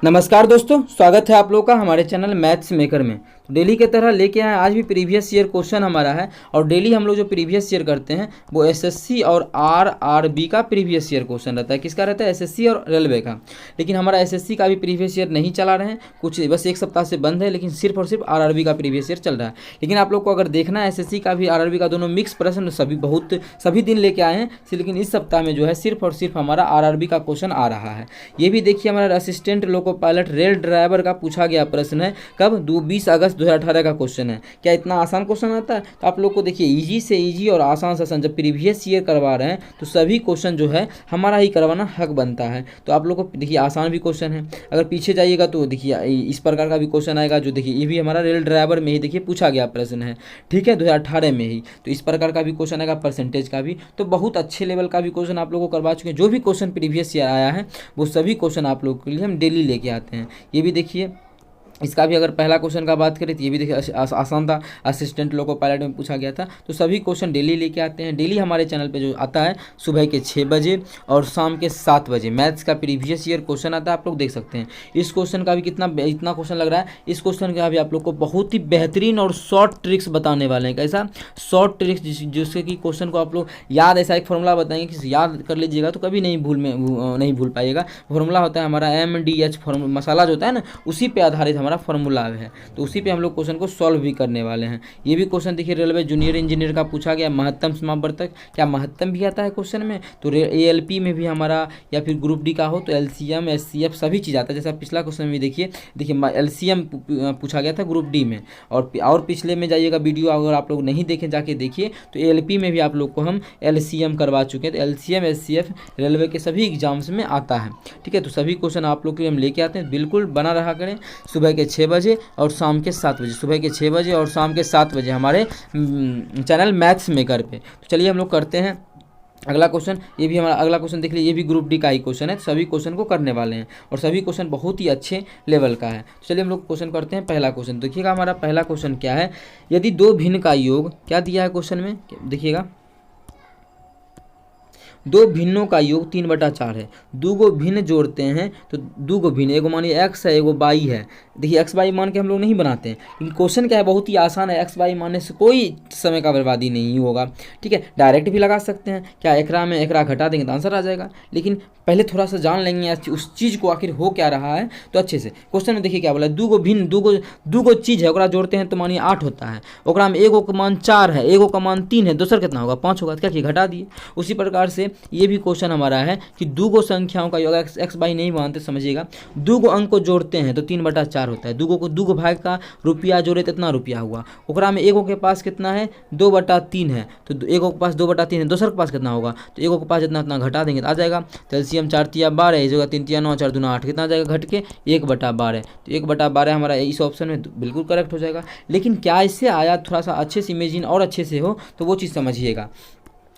नमस्कार दोस्तों, स्वागत है आप लोगों का हमारे चैनल मैथ्स मेकर में। तो डेली की तरह लेके आए आज भी प्रीवियस ईयर क्वेश्चन हमारा है। और डेली हम लोग जो प्रीवियस ईयर करते हैं वो एसएससी और आरआरबी का प्रीवियस ईयर क्वेश्चन रहता है। किसका रहता है? एसएससी और रेलवे का। लेकिन हमारा एसएससी का भी प्रीवियस ईयर नहीं चला रहे हैं, कुछ बस एक सप्ताह से बंद है, लेकिन सिर्फ और सिर्फ आरआरबी का प्रीवियस ईयर चल रहा है। लेकिन आप लोग को अगर देखना है एसएससी का भी आरआरबी का दोनों मिक्स प्रश्न सभी दिन लेके आए हैं, लेकिन इस सप्ताह में जो है सिर्फ और सिर्फ हमारा आरआरबी का क्वेश्चन आ रहा है। ये भी देखिए, हमारा assistant loco pilot rail driver का पूछा गया प्रश्न है। कब? 20 अगस्त 2018 का क्वेश्चन है। क्या इतना आसान क्वेश्चन आता है? तो आप लोग को देखिए, इजी से इजी और आसान से आसान जब प्रीवियस ईयर करवा रहे हैं तो सभी क्वेश्चन जो है हमारा ही करवाना हक बनता है। तो आप लोग को देखिए, आसान भी क्वेश्चन है। अगर पीछे जाइएगा तो देखिए इस प्रकार का भी क्वेश्चन आएगा, जो देखिए ये भी हमारा रेल ड्राइवर में ही देखिए पूछा गया प्रश्न है, ठीक है, 2018 में ही। तो इस प्रकार का भी क्वेश्चन आएगा, परसेंटेज का भी। तो बहुत अच्छे लेवल का भी क्वेश्चन आप लोग को करवा चुके हैं। जो भी क्वेश्चन प्रीवियस ईयर आया है वो सभी क्वेश्चन आप लोग के लिए हम डेली लेके आते हैं। ये भी देखिए, इसका भी अगर पहला क्वेश्चन का बात करें तो ये भी देखिए आसान था, असिस्टेंट लोको पायलट में पूछा गया था। तो सभी क्वेश्चन डेली लेके आते हैं। डेली हमारे चैनल पे जो आता है सुबह के 6 बजे और शाम के 7 बजे मैथ्स का प्रीवियस ईयर क्वेश्चन आता है, आप लोग देख सकते हैं। इस क्वेश्चन का भी इतना क्वेश्चन लग रहा है। इस क्वेश्चन का भी आप लोग को बहुत ही बेहतरीन और शॉर्ट ट्रिक्स बताने वाले हैं। कैसा शॉर्ट ट्रिक्स? जिससे कि क्वेश्चन को आप लोग याद, ऐसा एक फॉर्मूला बताएंगे कि याद कर लीजिएगा तो कभी नहीं भूल पाइएगा। फॉर्मूला होता है हमारा MDH फॉर्मूला, मसाला जो होता है ना, उसी पे आधारित हमारा फॉर्मूला है। तो उसी पे हम लोग क्वेश्चन को सॉल्व भी करने वाले हैं। ये भी क्वेश्चन देखिए, रेलवे जूनियर इंजीनियर का पूछा गया, महत्तम समावर्तक। क्या महत्तम भी आता है क्वेश्चन में? तो ALP में भी हमारा, या फिर ग्रुप डी का हो तो LCM SCF सभी चीज़ आता है। जैसा पिछला क्वेश्चन में देखिए LCM पूछा गया था ग्रुप डी में। और पिछले में जाइएगा वीडियो, अगर आप लोग नहीं देखें जाके देखिए, तो ALP में भी आप लोग को हम LCM करवा चुके हैं। तो LCM SCF रेलवे के सभी एग्जाम्स में आता है, ठीक है। तो सभी क्वेश्चन आप लोग के लिए हम लेके आते हैं। बिल्कुल बना रहा करें सुबह के 6 बजे और शाम के 7 बजे, सुबह के 6 बजे और शाम के 7 बजे हमारे चैनल मैथ्स मेकर पे। तो चलिए हम लोग करते हैं अगला क्वेश्चन। ये भी हमारा अगला क्वेश्चन देख लीजिए, ये भी ग्रुप डी का ही क्वेश्चन है। सभी क्वेश्चन को करने वाले हैं और सभी क्वेश्चन बहुत ही अच्छे लेवल का है। तो चलिए हम लोग क्वेश्चन करते हैं। पहला क्वेश्चन देखिएगा, हमारा पहला क्वेश्चन क्या है? यदि दो भिन्न का योग, क्या दिया है क्वेश्चन में देखिएगा, दो भिन्नों का योग 3/4 है। दो गो भिन्न जोड़ते हैं तो दो गो भिन्न, एगो मानिए x है, एगो y है। देखिए x y मान के हम लोग नहीं बनाते हैं, लेकिन क्वेश्चन क्या है, बहुत ही आसान है। x y मानने से कोई समय का बर्बादी नहीं होगा, ठीक है। डायरेक्ट भी लगा सकते हैं, क्या एकरा में एकरा घटा देंगे तो आंसर आ जाएगा। लेकिन पहले थोड़ा सा जान लेंगे उस चीज़ को आखिर हो क्या रहा है, तो अच्छे से क्वेश्चन में देखिए क्या बोला, दो गो भिन्न, दो गो चीज़ है, ओकरा जोड़ते हैं तो मानिए 8 होता है। ओकरा में एगो का मान 4 है, एगो का मान 3 है, दूसर कितना होगा? 5 होगा। तो क्या किया? घटा दिए। उसी प्रकार से ये भी क्वेश्चन हमारा है कि दो गो संख्याओं का योग, x y नहीं मानते समझिएगा, दो गो अंक को जोड़ते हैं तो 3/4 होता है। दो गो भाग का रुपया जोड़े तो इतना रुपया हुआ। ओकरा में एगो के पास कितना है? 2/3 है। तो एगो के पास 2/3 है, दूसर के पास कितना होगा? तो एगो के पास जितना उतना घटा देंगे तो आ जाएगा। तो LCM 4 तिया 12, इस जगह 3 तिया 9, 4 दूना 8, कितना आ जाएगा? घट के 1/12। तो 1/12 हमारा इस ऑप्शन में बिल्कुल करेक्ट हो जाएगा। लेकिन क्या इससे आया, थोड़ा सा अच्छे से इमेजिन और अच्छे से हो तो वो चीज़ समझिएगा।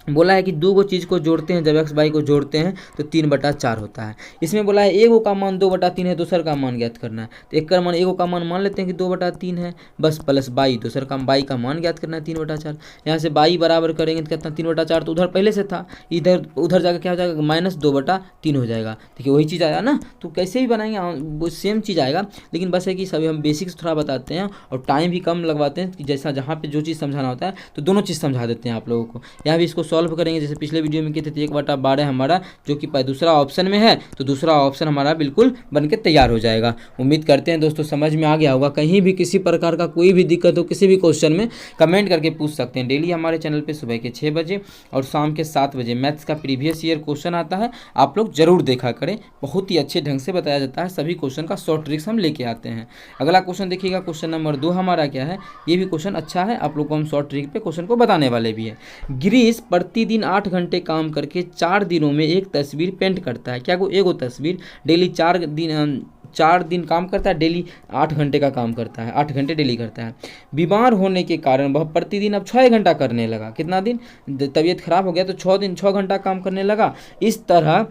बोला है कि दो गो चीज़ को जोड़ते हैं, जब x y को जोड़ते हैं तो 3/4 होता है। इसमें बोला है एगो का मान 2/3 है, दूसर का मान ज्ञात करना है। तो एक का मान, एगो का मान लेते हैं कि 2/3 है, बस प्लस बाई, दूसर का बाई का मान ज्ञात करना है 3/4। यहाँ से बाई बराबर करेंगे तो कितना? 3/4। तो उधर पहले से था, इधर उधर जाकर क्या हो जाएगा? -2/3 हो जाएगा। देखिए वही चीज़ आया ना, तो कैसे भी बनाएंगे वो सेम चीज़ आएगा। लेकिन बस है कि सभी हम बेसिक्स थोड़ा बताते हैं और टाइम भी कम लगवाते हैं, कि जैसा जहाँ पे जो चीज़ समझाना होता है तो दोनों चीज़ समझा देते हैं आप लोगों को। यहाँ भी इसको सॉल्व करेंगे, जैसे पिछले वीडियो में किए थे। 1/12 हमारा जो कि दूसरा ऑप्शन में है, तो दूसरा ऑप्शन हमारा बिल्कुल बनके तैयार हो जाएगा। उम्मीद करते हैं दोस्तों समझ में आ गया होगा। कहीं भी किसी प्रकार का कोई भी दिक्कत हो किसी भी क्वेश्चन में, कमेंट करके पूछ सकते हैं। डेली हमारे चैनल पे सुबह के 6 बजे और शाम के 7 बजे मैथ्स का प्रीवियस ईयर क्वेश्चन आता है, आप लोग जरूर देखा करें। बहुत ही अच्छे ढंग से बताया जाता है, सभी क्वेश्चन का शॉर्ट ट्रिक्स हम लेके आते हैं। अगला क्वेश्चन देखिएगा, क्वेश्चन नंबर 2 हमारा क्या है? ये भी क्वेश्चन अच्छा है, आप लोग को हम शॉर्ट ट्रिक पे क्वेश्चन को बताने वाले भी है। गिरीश प्रतिदिन 8 घंटे काम करके 4 दिनों में एक तस्वीर पेंट करता है। क्या? एगो तस्वीर डेली 4 दिन काम करता है, डेली 8 घंटे का काम करता है, 8 घंटे डेली करता है। बीमार होने के कारण वह प्रतिदिन अब 6 घंटा करने लगा। कितना दिन? तबीयत खराब हो गया तो 6 घंटा काम करने लगा। इस तरह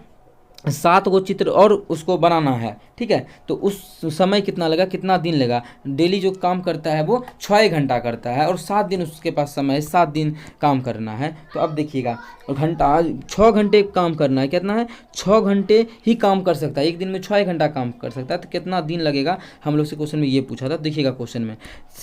7 गो चित्र और उसको बनाना है, ठीक है। तो उस समय कितना लगा, कितना दिन लगा? डेली जो काम करता है वो 6 घंटा करता है और 7 दिन उसके पास समय है, 7 दिन काम करना है। तो अब देखिएगा और घंटा 6 घंटे काम करना है, कितना है 6 घंटे ही काम कर सकता है, एक दिन में 6 घंटा काम कर सकता है, तो कितना दिन लगेगा, हम लोग से क्वेश्चन में ये पूछा था। देखिएगा क्वेश्चन में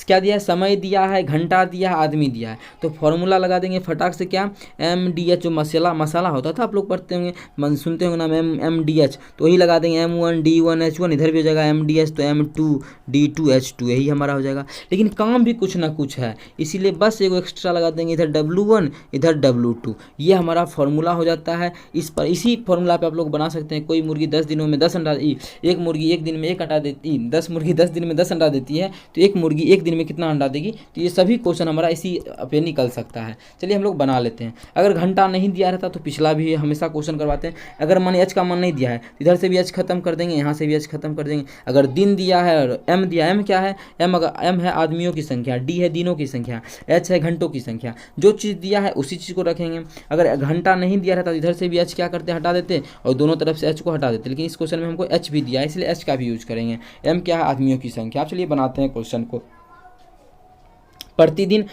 क्या दिया है, समय दिया है, घंटा दिया है, आदमी दिया है, तो फॉर्मूला लगा देंगे फटाक से, क्या MDH जो मसाला होता था, आप लोग पढ़ते होंगे सुनते होंगे नाम MDH, तो वही लगा देंगे M1D1H1, इधर भी हो जाएगा MDH तो M2D2H2, यही हमारा हो जाएगा। लेकिन काम भी कुछ ना कुछ है, इसीलिए बस एगो एक्स्ट्रा लगा देंगे, इधर W1 इधर W2, ये हमारा फॉर्मूला हो जाता है। इसी फॉर्मूला पे आप लोग बना सकते हैं, कोई मुर्गी 10 दिनों में 10 अंडा, एक मुर्गी एक दिन में 1 अंडा देती, 10 मुर्गी 10 दिन में 10 अंडा देती है, तो एक मुर्गी एक दिन में कितना अंडा देगी, तो ये सभी क्वेश्चन हमारा इसी पे निकल सकता है। चलिए हम लोग बना लेते हैं। अगर घंटा नहीं दिया रहता तो पिछला भी हमेशा क्वेश्चन करवाते हैं। अगर माने H का मान नहीं दिया है, इधर से भी H खत्म कर देंगे, यहाँ से भी H खत्म कर देंगे। अगर दिन दिया है और M दिया, M क्या है, M है आदमियों की संख्या, D है दिनों की संख्या, H है घंटों की संख्या, जो चीज़ दिया है उसी चीज़ को रखेंगे। अगर घंटा नहीं दिया रहता तो इधर से भी H क्या करते, हटा देते, और दोनों तरफ से H को हटा देते, लेकिन इस क्वेश्चन में हमको H भी दिया है, इसलिए H का भी यूज करेंगे। M क्या है, आदमियों की संख्या। चलिए बनाते हैं क्वेश्चन को। प्रतिदिन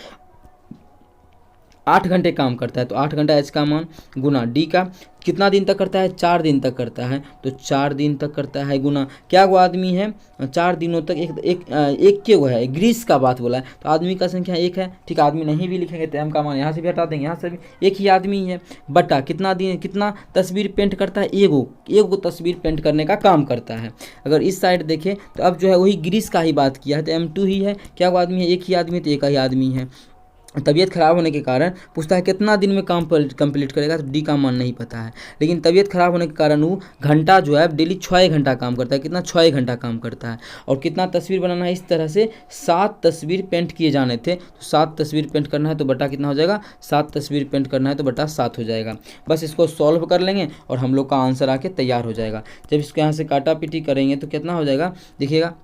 8 घंटे काम करता है, तो 8 घंटा H का मान गुना D का कितना दिन तक करता है, 4 दिन तक करता है, तो 4 दिन तक करता है, गुना क्या वो आदमी है 4 दिनों तक, एक के वो है, ग्रीस का बात बोला है, तो आदमी का संख्या 1 है, ठीक है। आदमी नहीं भी लिखेंगे तो M का मान यहाँ से भी हटा देंगे, यहाँ से भी एक ही आदमी है, बटा कितना दिन, कितना तस्वीर पेंट करता है, एगो तस्वीर पेंट करने का काम करता है। अगर इस साइड देखें तो अब जो है वही ग्रीस का ही बात किया है, तो M2 ही है, क्या वो आदमी है, एक ही आदमी, तो एक ही आदमी है। तबीयत खराब होने के कारण पूछता है कितना दिन में काम कंप्लीट करेगा, तो D का मान नहीं पता है, लेकिन तबीयत खराब होने के कारण वो घंटा जो है डेली 6 घंटा काम करता है, कितना 6 घंटा काम करता है। और कितना तस्वीर बनाना है, इस तरह से 7 तस्वीर पेंट किए जाने थे, तो 7 तस्वीर पेंट करना है तो बटा कितना हो जाएगा, 7 तस्वीर पेंट करना है तो बटा 7 हो जाएगा। बस इसको सॉल्व कर लेंगे और हम लोग का आंसर आके तैयार हो जाएगा। जब इसको यहाँ से काटा पीटी करेंगे तो कितना हो जाएगा, देखिएगा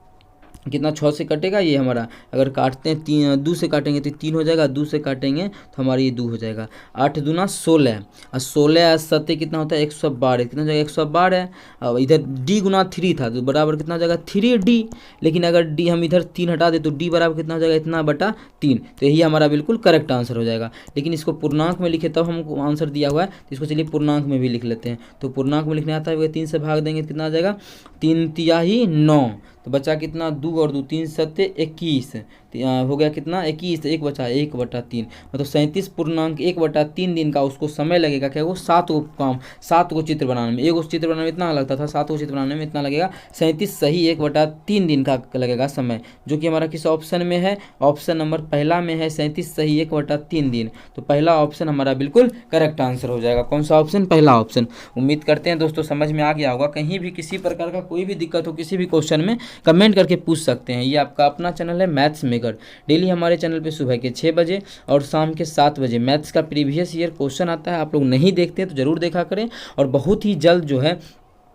कितना 6 से कटेगा ये हमारा, अगर काटते हैं 2 से काटेंगे तो 3 हो जाएगा, 2 से काटेंगे तो हमारा ये 2 हो जाएगा। 8 दूना 16 और 16 7 कितना होता है 112, कितना हो जाएगा 112। अब इधर D गुना 3 था तो बराबर कितना हो जाएगा 3D, लेकिन अगर D हम इधर 3 हटा दे तो D बराबर कितना हो जाएगा, इतना बटा 3, तो यही हमारा बिल्कुल करेक्ट आंसर हो जाएगा। लेकिन इसको पूर्णांक में लिखे तब हमको आंसर दिया हुआ है, तो इसको चलिए पूर्णांक में भी लिख लेते हैं। तो पूर्णांक में लिखने आता है, 3 से भाग देंगे कितना आ जाएगा, 3 तिहाई 9, तो बचा कितना 2 और 2 3 7 21, हो गया कितना 21, 1 बचा 1/3, मतलब 37.1/3 दिन का उसको समय लगेगा, क्या वो 7 को चित्र बनाने में, एक चित्र बनाने में इतना लगता था, 7 को चित्र बनाने में इतना लगेगा 37 सही 1/3 दिन का लगेगा समय, जो कि हमारा किस ऑप्शन में है, ऑप्शन नंबर पहला में है 37 सही 1/3 दिन। तो पहला ऑप्शन हमारा बिल्कुल करेक्ट आंसर हो जाएगा। कौन सा ऑप्शन, पहला ऑप्शन। उम्मीद करते हैं दोस्तों समझ में आ गया होगा। कहीं भी किसी प्रकार का कोई भी दिक्कत हो किसी भी क्वेश्चन में कमेंट करके पूछ सकते हैं। ये आपका अपना चैनल है मैथ्स मेकर। डेली हमारे चैनल पे सुबह के 6 बजे और शाम के 7 बजे मैथ्स का प्रीवियस ईयर क्वेश्चन आता है। आप लोग नहीं देखते हैं तो ज़रूर देखा करें। और बहुत ही जल्द जो है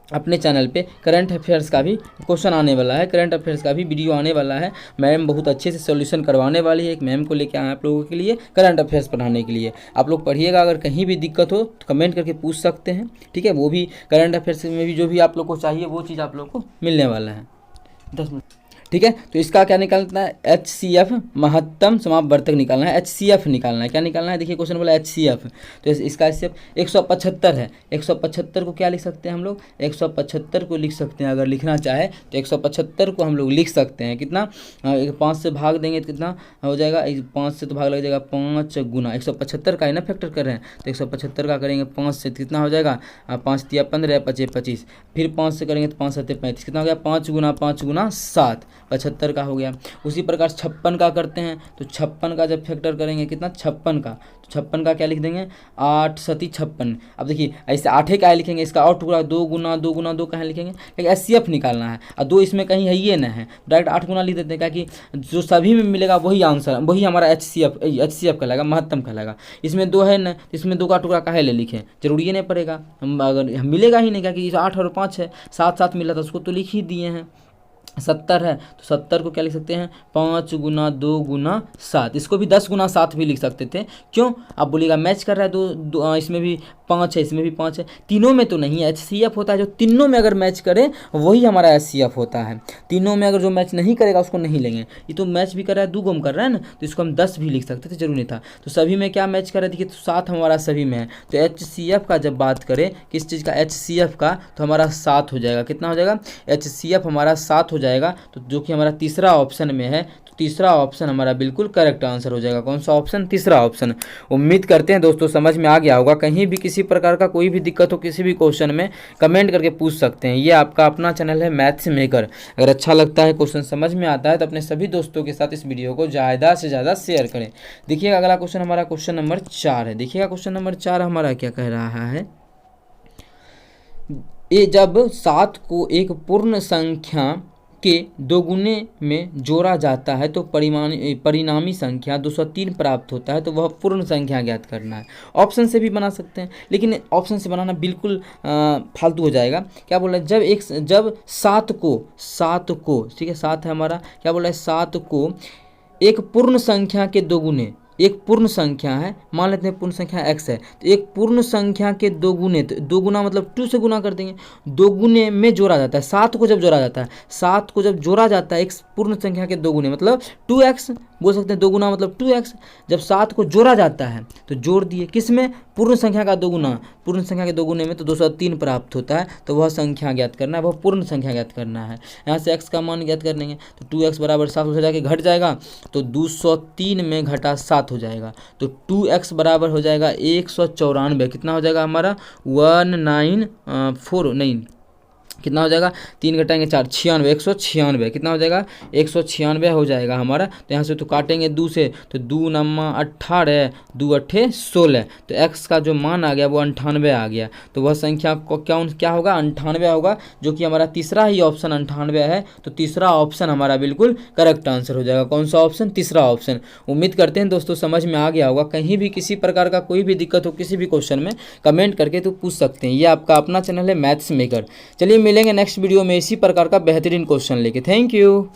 अपने चैनल पे करंट अफेयर्स का भी क्वेश्चन आने वाला है, करंट अफेयर्स का भी वीडियो आने वाला है। मैम बहुत अच्छे से सॉल्यूशन करवाने वाली है। एक मैम को लेकर आए आप लोगों के लिए करंट अफेयर्स पढ़ाने के लिए। आप लोग पढ़िएगा, अगर कहीं भी दिक्कत हो तो कमेंट करके पूछ सकते हैं, ठीक है। वो भी करंट अफेयर्स में भी जो भी आप लोग को चाहिए वो चीज़ आप लोग को मिलने वाला है। 10 मिनट, ठीक है। तो इसका क्या निकालना है, HCF महत्तम समापवर्तक निकालना है, HCF निकालना है। क्या निकालना है, देखिए क्वेश्चन बोला HCF, तो इसका HCF 175 है। 175 को क्या लिख सकते हैं हम लोग, 175 को लिख सकते हैं, अगर लिखना चाहे तो 175 को हम लोग लिख सकते हैं। कितना, 5 से भाग देंगे तो कितना हो जाएगा, 5 से तो भाग लग जाएगा 5 गुना 175 का है ना, फैक्टर कर रहे हैं तो 175 का करेंगे 5 से कितना हो जाएगा, 5 तिया 15 5 25, फिर 5 से करेंगे तो 5 7 35, कितना हो गया 5 गुना 7 75 का हो गया। उसी प्रकार 56 का करते हैं, तो 56 का जब फैक्टर करेंगे कितना 56 का, तो 56 का क्या लिख देंगे 8 सती 56। अब देखिए ऐसे 8 का लिखेंगे, इसका और टुकड़ा 2 गुना 2 कहाँ लिखेंगे, क्योंकि HCF निकालना है और 2 इसमें कहीं है ये ना है, डायरेक्ट 8 गुना लिख देते हैं, क्या कि जो सभी में मिलेगा वही आंसर, वही हमारा HCF कहलाएगा, महत्तम कहलाएगा। इसमें 2 है ना, इसमें 2 का टुकड़ा काहे ले लिखें, जरूरी ही नहीं पड़ेगा, हम अगर मिलेगा ही नहीं, क्या कि 8 और 5 है, 7 मिला था उसको तो लिख ही दिए हैं। 70 है तो 70 को क्या लिख सकते हैं 5 गुना 2 गुना 7, इसको भी 10 गुना 7 भी लिख सकते थे। क्यों? आप बोलिएगा मैच कर रहा है इसमें भी 5 है, इसमें भी 5 है, तीनों में तो नहीं है। HCF होता है जो तीनों में अगर मैच करे वही हमारा HCF होता है। तीनों में अगर जो मैच नहीं करेगा उसको नहीं लेंगे। ये तो मैच भी कर रहा है, 2 गुम कर रहा है ना, तो इसको हम 10 भी लिख सकते थे, जरूरी नहीं था। तो सभी में क्या मैच कर रहे थे कि 7 हमारा सभी में है। तो HCF का जब बात करें किस चीज़ का, HCF का, तो हमारा 7 हो जाएगा। कितना हो जाएगा? HCF हमारा 7 हो जाएगा, तो जो कि हमारा तीसरा ऑप्शन में है। तो तीसरा ऑप्शन हमारा बिल्कुल करेक्ट आंसर हो जाएगा। कौन सा ऑप्शन? तीसरा ऑप्शन। उम्मीद करते हैं दोस्तों समझ में आ गया होगा। कहीं भी किसी प्रकार का कोई भी दिक्कत हो किसी भी क्वेश्चन में कमेंट करके पूछ सकते हैं। ये आपका अपना चैनल है मैथ्स मेकर। अगर अच्छा लगता है, क्वेश्चन समझ में आता है तो अपने सभी दोस्तों के साथ इस वीडियो को ज़्यादा से ज़्यादा शेयर करें। देखिएगा अगला क्वेश्चन हमारा क्वेश्चन नंबर 4 है। देखिएगा क्वेश्चन नंबर 4 हमारा क्या कह रहा है। ये जब 7 को एक पूर्ण संख्या के दोगुने में जोड़ा जाता है तो परिणामी संख्या 203 प्राप्त होता है, तो वह पूर्ण संख्या ज्ञात करना है। ऑप्शन से भी बना सकते हैं, लेकिन ऑप्शन से बनाना बिल्कुल फालतू हो जाएगा। क्या बोल रहा है? जब 7 को ठीक है, 7 है हमारा, क्या बोल रहा है? 7 को एक पूर्ण संख्या के दोगुने, एक पूर्ण संख्या है, मान लेते हैं पूर्ण संख्या x है, तो एक पूर्ण संख्या के दोगुने, तो दो गुना मतलब 2 से गुना कर देंगे, दोगुने में जोड़ा जाता है। 7 को जब जोड़ा जाता है, 7 को जब जोड़ा जाता है एक पूर्ण संख्या के दोगुने मतलब 2x बोल सकते हैं, दोगुना मतलब 2x। जब 7 को जोड़ा जाता है तो जोड़ दिए किस में? पूर्ण संख्या का दोगुना, पूर्ण संख्या के दोगुने में तो 203 प्राप्त होता है, तो वह संख्या ज्ञात करना है, वह पूर्ण संख्या ज्ञात करना है। यहाँ से x का मान ज्ञात कर लेंगे, तो 2x बराबर 7 हो जाके घट जाएगा, तो 203 में घटा 7 हो जाएगा, तो 2x बराबर हो जाएगा 194। कितना हो जाएगा हमारा? 194 नहीं, कितना हो जाएगा? 3 घटाएंगे 4, 96, 196। कितना हो जाएगा? 196 हो जाएगा हमारा। तो यहाँ से तो काटेंगे 2 से, तो 2 नमा 18, 2 अट्ठे 16, तो x का जो मान आ गया वो 98 आ गया। तो वह संख्या को क्या होगा? 98 होगा, जो कि हमारा तीसरा ही ऑप्शन 98 है। तो तीसरा ऑप्शन हमारा बिल्कुल करेक्ट आंसर हो जाएगा। कौन सा ऑप्शन? तीसरा ऑप्शन। उम्मीद करते हैं दोस्तों समझ में आ गया होगा। कहीं भी किसी प्रकार का कोई भी दिक्कत हो किसी भी क्वेश्चन में कमेंट करके तो पूछ सकते हैं। ये आपका अपना चैनल है मैथ्स मेकर। चलिए मिलेंगे नेक्स्ट वीडियो में इसी प्रकार का बेहतरीन क्वेश्चन लेके। Thank you.